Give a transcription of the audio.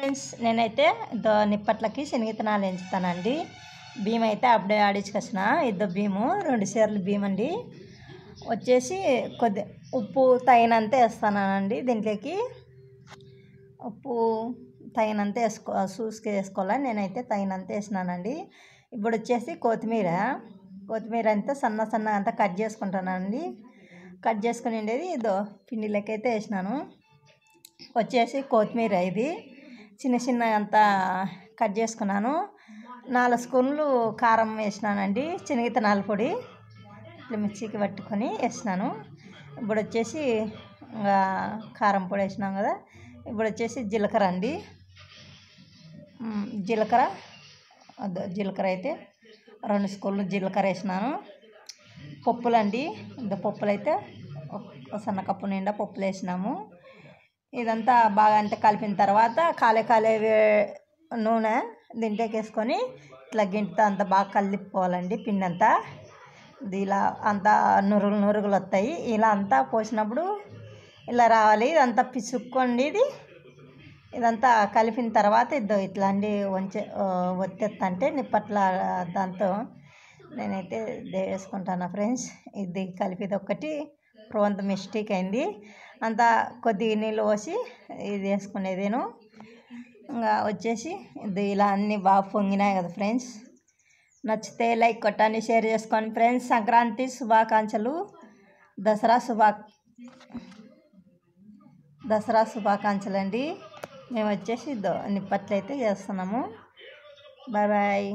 Friends నేనైతే నిప్పట్లకి శనగిత్తనాలు ఎంచుతానండి. బియ్యం అయితే అప్పుడే ఆడించుకొచ్చిన బియ్యము 2 సేర్లు బియ్యం అండి. వచ్చేసి కొద్ది ఉప్పు తగినంత వేస్తానండి. దీంట్లోకి ఉప్పు తగినంత చూసుకు వేసుకోవాలి. నేనైతే తగినంత వేసినానండి. ఇప్పుడు వచ్చేసి కొత్తిమీర అంతా సన్నగా అంతా కట్ చేసుకుంటానండి. కట్ చేసుకుని ఉండేది పిండిలోకి అయితే వేసినాను. వచ్చేసి కొత్తిమీర ఇది చిన్న అంతా కట్ చేసుకున్నాను. 4 స్పూన్లు కారం వేసినానండి. శనగిత్తనాల పొడి ఇట్లా మిక్సీకి పట్టుకొని వేసినాను. ఇప్పుడు వచ్చేసి కారం పొడి వేసినాం కదా. ఇప్పుడు వచ్చేసి జీలకర్ర అండి. జీలకర్ర అయితే 2 స్పూన్లు జీలకర్ర వేసినాను. పప్పులు అండి. పప్పులు అయితే సన్న కప్పు నిండా పప్పులు వేసినాము. ఇదంతా బాగా అంతా కలిపిన తర్వాత కాలే నూనె దీంట్లోకి వేసుకొని ఇట్లా గింటితో అంతా బాగా కలిపుకోవాలండి. పిండి అంతా ఇలా అంతా నురుగులు వస్తాయి. ఇలా అంతా పోసినప్పుడు ఇలా రావాలి. ఇదంతా పిసుక్కోండి. ఇదంతా కలిపిన తర్వాత ఇట్లా అండి ఒత్తెత్తంటే నిప్పట్ల దాంతో నేనైతే వేసుకుంటాను ఫ్రెండ్స్. ఇది కలిపిది ఒక్కటి అంత మిస్టేక్ అయింది. అంతా కొద్దిగా నీళ్ళు పోసి ఇది వేసుకునేదేను. ఇంకా వచ్చేసి ఇలా అన్నీ బాగా పొంగినాయి కదా ఫ్రెండ్స్. నచ్చితే లైక్ కొట్టండి, షేర్ చేసుకోండి ఫ్రెండ్స్. సంక్రాంతి శుభాకాంక్షలు, దసరా శుభాకాంక్షలు అండి. మేము వచ్చేసి నిప్పట్లు అయితే చేస్తున్నాము. బాయ్.